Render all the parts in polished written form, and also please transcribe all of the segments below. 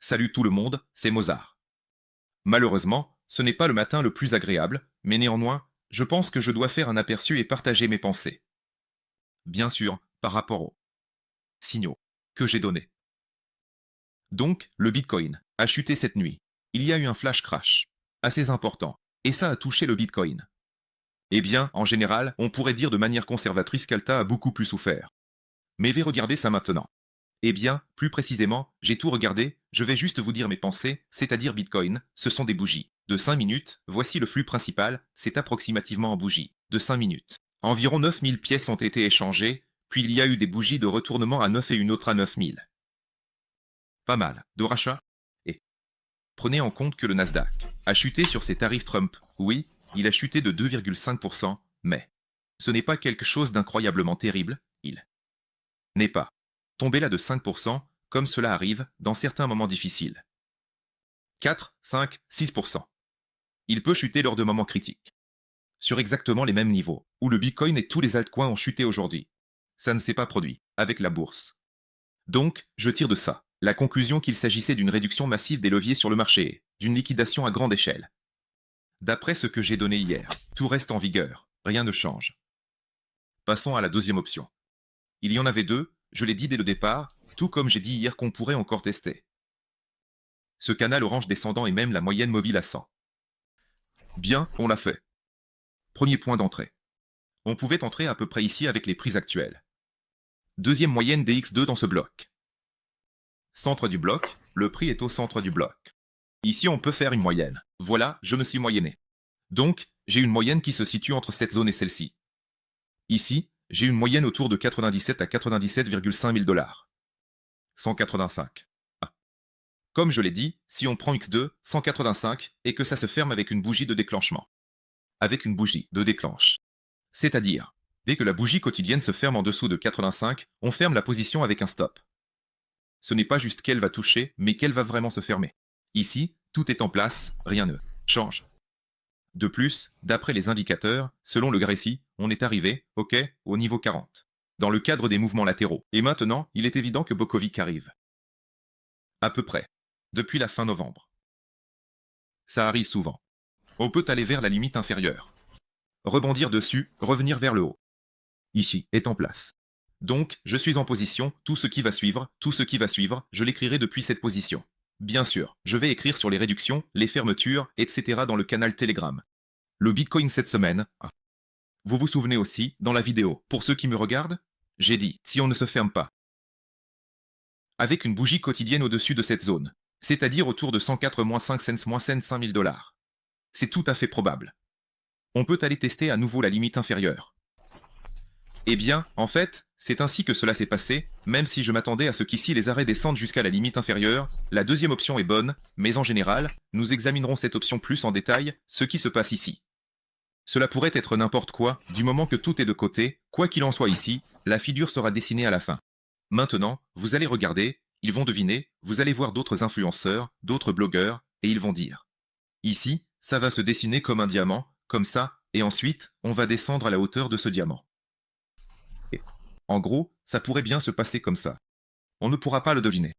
Salut tout le monde, c'est Mozart. Malheureusement, ce n'est pas le matin le plus agréable, mais néanmoins, je pense que je dois faire un aperçu et partager mes pensées. Bien sûr, par rapport aux signaux que j'ai donnés. Donc, le Bitcoin a chuté cette nuit. Il y a eu un flash crash assez important, et ça a touché le Bitcoin. Eh bien, en général, on pourrait dire de manière conservatrice qu'Alta a beaucoup plus souffert. Mais vais regarder ça maintenant. Eh bien, plus précisément, j'ai tout regardé, je vais juste vous dire mes pensées, c'est-à-dire Bitcoin, ce sont des bougies. De 5 minutes, voici le flux principal, c'est approximativement en bougies. De 5 minutes. Environ 9000 pièces ont été échangées, puis il y a eu des bougies de retournement à 9 et une autre à 9000. Pas mal, de rachats. Et prenez en compte que le Nasdaq a chuté sur ses tarifs Trump. Oui, il a chuté de 2,5%, mais ce n'est pas quelque chose d'incroyablement terrible, il n'est pas tombé là de 5%, comme cela arrive dans certains moments difficiles. 4, 5, 6%. Il peut chuter lors de moments critiques. Sur exactement les mêmes niveaux, où le Bitcoin et tous les altcoins ont chuté aujourd'hui. Ça ne s'est pas produit, avec la bourse. Donc, je tire de ça la conclusion qu'il s'agissait d'une réduction massive des leviers sur le marché, d'une liquidation à grande échelle. D'après ce que j'ai donné hier, tout reste en vigueur, rien ne change. Passons à la deuxième option. Il y en avait deux, je l'ai dit dès le départ, tout comme j'ai dit hier qu'on pourrait encore tester. Ce canal orange descendant et même la moyenne mobile à 100. Bien, on l'a fait. Premier point d'entrée. On pouvait entrer à peu près ici avec les prix actuels. Deuxième moyenne DX2 dans ce bloc. Centre du bloc, le prix est au centre du bloc. Ici, on peut faire une moyenne. Voilà, je me suis moyenné. Donc, j'ai une moyenne qui se situe entre cette zone et celle-ci. Ici, j'ai une moyenne autour de 97 à 97,5 000 $. 185. Ah. Comme je l'ai dit, si on prend X2, 185, et que ça se ferme avec une bougie de déclenchement. Avec une bougie de déclenche. C'est-à-dire, dès que la bougie quotidienne se ferme en dessous de 85, on ferme la position avec un stop. Ce n'est pas juste qu'elle va toucher, mais qu'elle va vraiment se fermer. Ici, tout est en place, rien ne change. De plus, d'après les indicateurs, selon le Gracie, on est arrivé, ok, au niveau 40. Dans le cadre des mouvements latéraux. Et maintenant, il est évident que Bokovic arrive. À peu près. Depuis la fin novembre. Ça arrive souvent. On peut aller vers la limite inférieure. Rebondir dessus, revenir vers le haut. Ici, est en place. Donc, je suis en position, tout ce qui va suivre, je l'écrirai depuis cette position. Bien sûr, je vais écrire sur les réductions, les fermetures, etc. dans le canal Telegram. Le Bitcoin cette semaine. Ah. Vous vous souvenez aussi, dans la vidéo, pour ceux qui me regardent, j'ai dit, si on ne se ferme pas, avec une bougie quotidienne au-dessus de cette zone, c'est-à-dire autour de 104-5 cents, 5 000 $. C'est tout à fait probable. On peut aller tester à nouveau la limite inférieure. Eh bien, en fait, c'est ainsi que cela s'est passé, même si je m'attendais à ce qu'ici les arrêts descendent jusqu'à la limite inférieure, la deuxième option est bonne, mais en général, nous examinerons cette option plus en détail, ce qui se passe ici. Cela pourrait être n'importe quoi, du moment que tout est de côté, quoi qu'il en soit ici, la figure sera dessinée à la fin. Maintenant, vous allez regarder, ils vont deviner, vous allez voir d'autres influenceurs, d'autres blogueurs, et ils vont dire. Ici, ça va se dessiner comme un diamant, comme ça, et ensuite, on va descendre à la hauteur de ce diamant. Et, en gros, ça pourrait bien se passer comme ça. On ne pourra pas le deviner.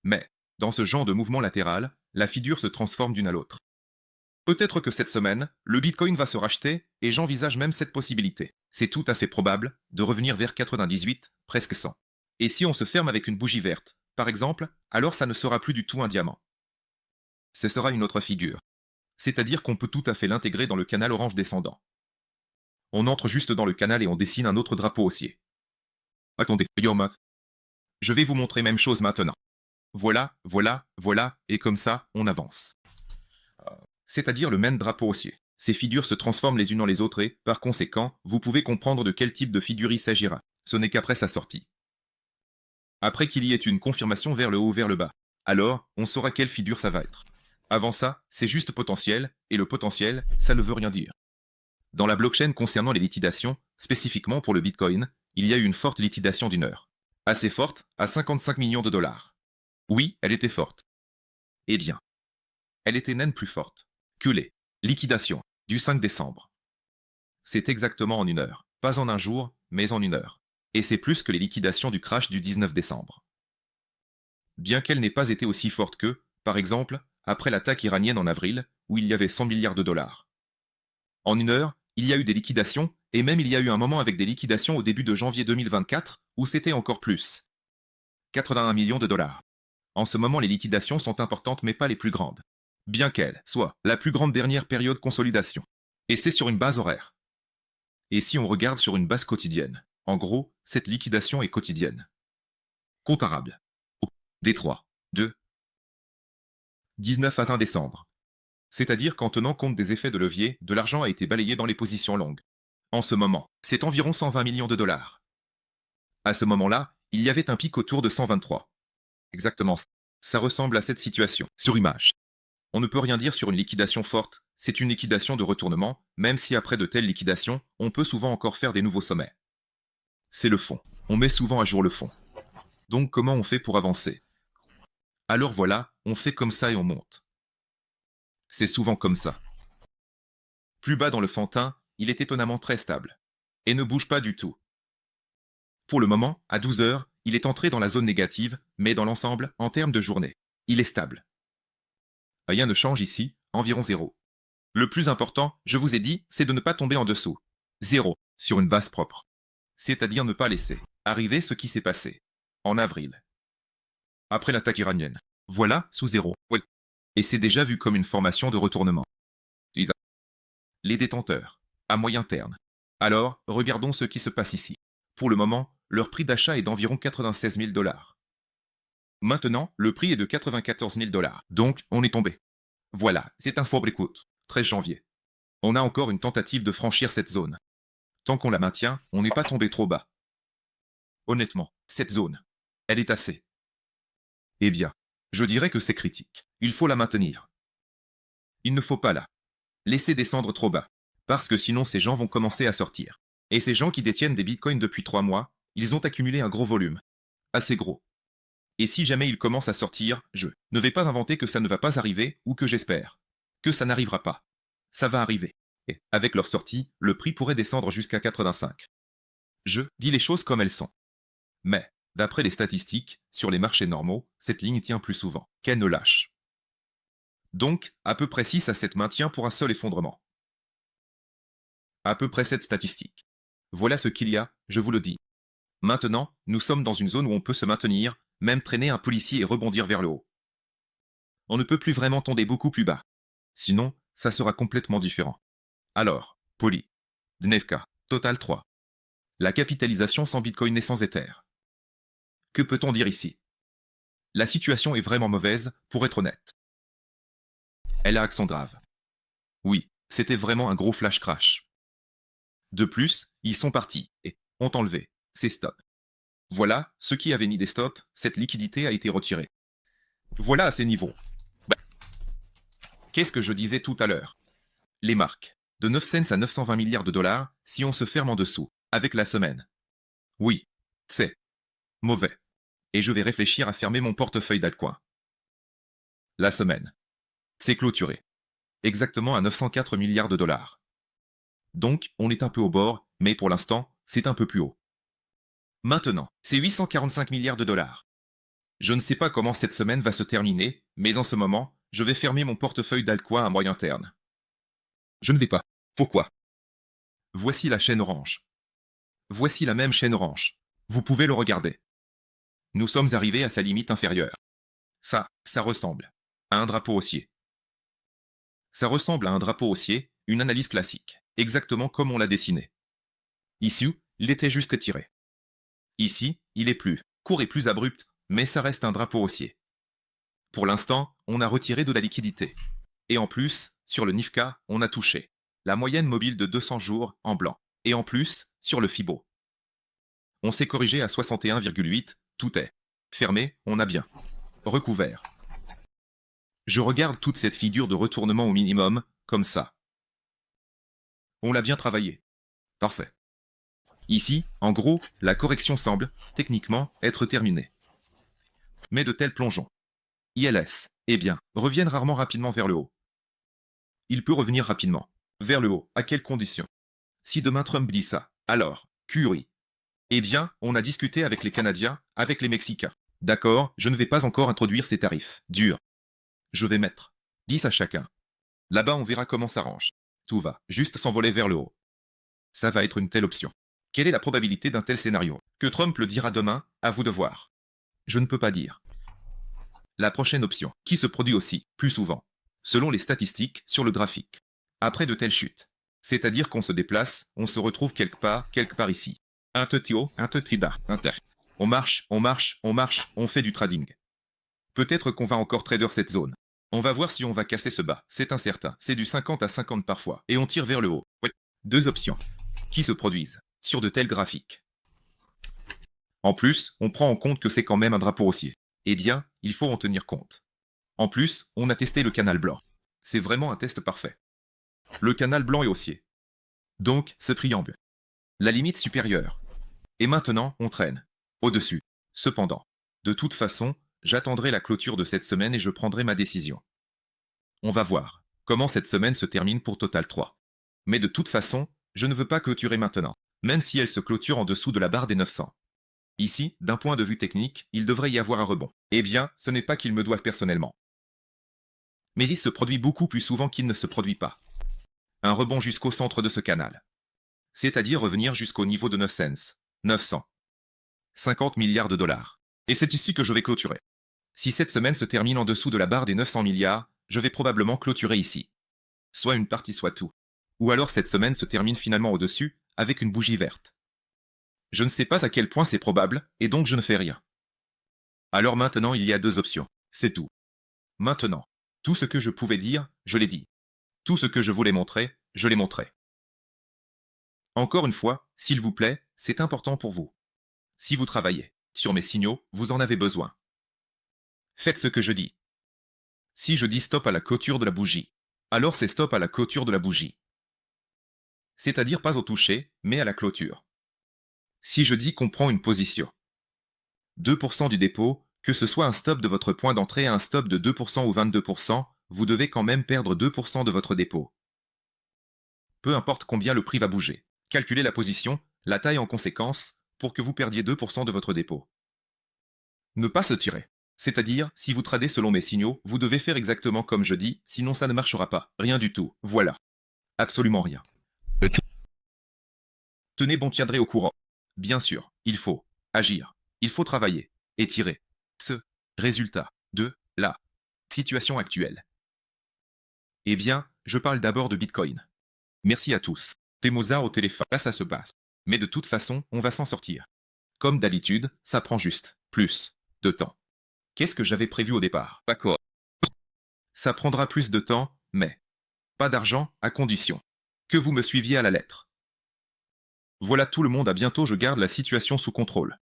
Mais, dans ce genre de mouvement latéral, la figure se transforme d'une à l'autre. Peut-être que cette semaine, le Bitcoin va se racheter, et j'envisage même cette possibilité. C'est tout à fait probable de revenir vers 98, presque 100. Et si on se ferme avec une bougie verte, par exemple, alors ça ne sera plus du tout un diamant. Ce sera une autre figure. C'est-à-dire qu'on peut tout à fait l'intégrer dans le canal orange descendant. On entre juste dans le canal et on dessine un autre drapeau haussier. Attendez, Yoma. Je vais vous montrer même chose maintenant. Voilà, voilà, voilà, et comme ça, on avance. C'est-à-dire le même drapeau haussier. Ces figures se transforment les unes dans les autres et, par conséquent, vous pouvez comprendre de quel type de figure il s'agira. Ce n'est qu'après sa sortie. Après qu'il y ait une confirmation vers le haut ou vers le bas. Alors, on saura quelle figure ça va être. Avant ça, c'est juste potentiel, et le potentiel, ça ne veut rien dire. Dans la blockchain concernant les liquidations, spécifiquement pour le Bitcoin, il y a eu une forte liquidation d'une heure. Assez forte, à 55 millions de dollars. Oui, elle était forte. Eh bien, elle était même plus forte que les liquidations du 5 décembre. C'est exactement en une heure. Pas en un jour, mais en une heure. Et c'est plus que les liquidations du crash du 19 décembre. Bien qu'elle n'ait pas été aussi forte que, Par exemple, après l'attaque iranienne en avril, où il y avait 100 milliards de dollars. En une heure, il y a eu des liquidations, et même il y a eu un moment avec des liquidations au début de janvier 2024, où c'était encore plus. 81 millions de dollars. En ce moment, les liquidations sont importantes mais pas les plus grandes. Bien qu'elles soient la plus grande dernière période consolidation. Et c'est sur une base horaire. Et si on regarde sur une base quotidienne, en gros, cette liquidation est quotidienne. Comparable. Au Détroit. 2. 19 à 1 décembre. C'est-à-dire qu'en tenant compte des effets de levier, de l'argent a été balayé dans les positions longues. En ce moment, c'est environ 120 millions de dollars. À ce moment-là, il y avait un pic autour de 123. Exactement. Ça ressemble à cette situation. Sur image. On ne peut rien dire sur une liquidation forte, c'est une liquidation de retournement, même si après de telles liquidations, on peut souvent encore faire des nouveaux sommets. C'est le fond. On met souvent à jour le fond. Donc comment on fait pour avancer? Alors voilà, on fait comme ça et on monte. C'est souvent comme ça. Plus bas dans le fantin, il est étonnamment très stable. Et ne bouge pas du tout. Pour le moment, à 12 heures, il est entré dans la zone négative, mais dans l'ensemble, en termes de journée, il est stable. Rien ne change ici, environ zéro. Le plus important, je vous ai dit, c'est de ne pas tomber en dessous. Zéro, sur une base propre. C'est-à-dire ne pas laisser arriver ce qui s'est passé. En avril. Après l'attaque iranienne. Voilà, sous zéro. Oui. Et c'est déjà vu comme une formation de retournement. Les détenteurs. À moyen terme. Alors, regardons ce qui se passe ici. Pour le moment, leur prix d'achat est d'environ 96 000 dollars. Maintenant, le prix est de 94 000 dollars. Donc, on est tombé. Voilà, c'est un faux breakout. 13 janvier. On a encore une tentative de franchir cette zone. Tant qu'on la maintient, on n'est pas tombé trop bas. Honnêtement, cette zone, elle est assez. Eh bien, je dirais que c'est critique. Il faut la maintenir. Il ne faut pas la laisser descendre trop bas. Parce que sinon ces gens vont commencer à sortir. Et ces gens qui détiennent des bitcoins depuis 3 mois, ils ont accumulé un gros volume. Assez gros. Et si jamais ils commencent à sortir, je ne vais pas inventer que ça ne va pas arriver ou que j'espère que ça n'arrivera pas. Ça va arriver. Et avec leur sortie, le prix pourrait descendre jusqu'à 85. Je dis les choses comme elles sont. Mais, d'après les statistiques, sur les marchés normaux, cette ligne tient plus souvent qu'elle ne lâche. Donc, à peu près 6 à 7 maintiens pour un seul effondrement. À peu près cette statistique. Voilà ce qu'il y a, je vous le dis. Maintenant, nous sommes dans une zone où on peut se maintenir, même traîner un policier et rebondir vers le haut. On ne peut plus vraiment tomber beaucoup plus bas. Sinon, ça sera complètement différent. Alors, Poly, Dnevka, Total 3. La capitalisation sans Bitcoin et sans Ether. Que peut-on dire ici? La situation est vraiment mauvaise, pour être honnête. Elle a accent grave. Oui, c'était vraiment un gros flash crash. De plus, ils sont partis et ont enlevé ces stops. Voilà, ceux qui avaient mis des stops, cette liquidité a été retirée. Voilà à ces niveaux. Bah, qu'est-ce que je disais tout à l'heure? Les marques. De 9 cents à 920 milliards de dollars si on se ferme en dessous, avec la semaine. Oui, c'est mauvais. Et je vais réfléchir à fermer mon portefeuille d'altcoin. La semaine. C'est clôturé. Exactement à 904 milliards de dollars. Donc, on est un peu au bord, mais pour l'instant, c'est un peu plus haut. Maintenant, c'est 845 milliards de dollars. Je ne sais pas comment cette semaine va se terminer, mais en ce moment, je vais fermer mon portefeuille d'altcoin à moyen terme. Je ne vais pas. Pourquoi? Voici la chaîne orange. Voici la même chaîne orange. Vous pouvez le regarder. Nous sommes arrivés à sa limite inférieure. Ça ressemble à un drapeau haussier. Ça ressemble à un drapeau haussier, une analyse classique, exactement comme on l'a dessiné. Ici, il était juste étiré. Ici, il est plus court et plus abrupt, mais ça reste un drapeau haussier. Pour l'instant, on a retiré de la liquidité. Et en plus, sur le NIFCA, on a touché la moyenne mobile de 200 jours en blanc. Et en plus, sur le FIBO. On s'est corrigé à 61,8, tout est fermé, on a bien recouvert. Je regarde toute cette figure de retournement au minimum, comme ça. On l'a bien travaillé. Parfait. Ici, en gros, la correction semble, techniquement, être terminée. Mais de tels plongeons, ILS, eh bien, reviennent rarement rapidement vers le haut. Il peut revenir rapidement. Vers le haut, à quelles conditions? Si demain Trump dit ça, alors, QRI. Eh bien, on a discuté avec les Canadiens, avec les Mexicains. D'accord, je ne vais pas encore introduire ces tarifs. Durs. Je vais mettre 10 à chacun. Là-bas, on verra comment s'arrange. Tout va juste s'envoler vers le haut. Ça va être une telle option. Quelle est la probabilité d'un tel scénario? Que Trump le dira demain, à vous de voir. Je ne peux pas dire. La prochaine option, qui se produit aussi, plus souvent, selon les statistiques sur le graphique. Après de telles chutes. C'est-à-dire qu'on se déplace, on se retrouve quelque part ici. Un petit haut, un petit bas, On marche, on marche, on marche, on fait du trading. Peut-être qu'on va encore trader cette zone. On va voir si on va casser ce bas. C'est incertain. C'est du 50 à 50 parfois. Et on tire vers le haut. Ouais. Deux options qui se produisent sur de tels graphiques. En plus, on prend en compte que c'est quand même un drapeau haussier. Eh bien, il faut en tenir compte. En plus, on a testé le canal blanc. C'est vraiment un test parfait. Le canal blanc est haussier. Donc, ce triangle. La limite supérieure. Et maintenant, on traîne. Au-dessus. Cependant, de toute façon, j'attendrai la clôture de cette semaine et je prendrai ma décision. On va voir comment cette semaine se termine pour Total 3. Mais de toute façon, je ne veux pas clôturer maintenant, même si elle se clôture en dessous de la barre des 900. Ici, d'un point de vue technique, il devrait y avoir un rebond. Eh bien, ce n'est pas qu'il me doive personnellement. Mais il se produit beaucoup plus souvent qu'il ne se produit pas. Un rebond jusqu'au centre de ce canal. C'est-à-dire revenir jusqu'au niveau de 9 cents. 900. 50 milliards de dollars. Et c'est ici que je vais clôturer. Si cette semaine se termine en dessous de la barre des 900 milliards, je vais probablement clôturer ici. Soit une partie, soit tout. Ou alors cette semaine se termine finalement au-dessus, avec une bougie verte. Je ne sais pas à quel point c'est probable, et donc je ne fais rien. Alors maintenant il y a deux options. C'est tout. Maintenant, tout ce que je pouvais dire, je l'ai dit. Tout ce que je voulais montrer, je l'ai montré. Encore une fois, s'il vous plaît, c'est important pour vous. Si vous travaillez sur mes signaux, vous en avez besoin. Faites ce que je dis. Si je dis stop à la clôture de la bougie, alors c'est stop à la clôture de la bougie. C'est-à-dire pas au toucher, mais à la clôture. Si je dis qu'on prend une position, 2% du dépôt, que ce soit un stop de votre point d'entrée à un stop de 2% ou 22%, vous devez quand même perdre 2% de votre dépôt. Peu importe combien le prix va bouger. Calculez la position, la taille en conséquence, pour que vous perdiez 2% de votre dépôt. Ne pas se tirer. C'est-à-dire, si vous tradez selon mes signaux, vous devez faire exactement comme je dis, sinon ça ne marchera pas. Rien du tout. Voilà. Absolument rien. Tenez bon, tiendrez au courant. Bien sûr, il faut agir. Il faut travailler et tirer ce résultat de la situation actuelle. Eh bien, je parle d'abord de Bitcoin. Merci à tous. T'es Mozart au téléphone, là ça se passe. Mais de toute façon, on va s'en sortir. Comme d'habitude, ça prend juste plus de temps. Qu'est-ce que j'avais prévu au départ? D'accord. Ça prendra plus de temps, mais pas d'argent, à condition que vous me suiviez à la lettre. Voilà tout le monde, à bientôt, je garde la situation sous contrôle.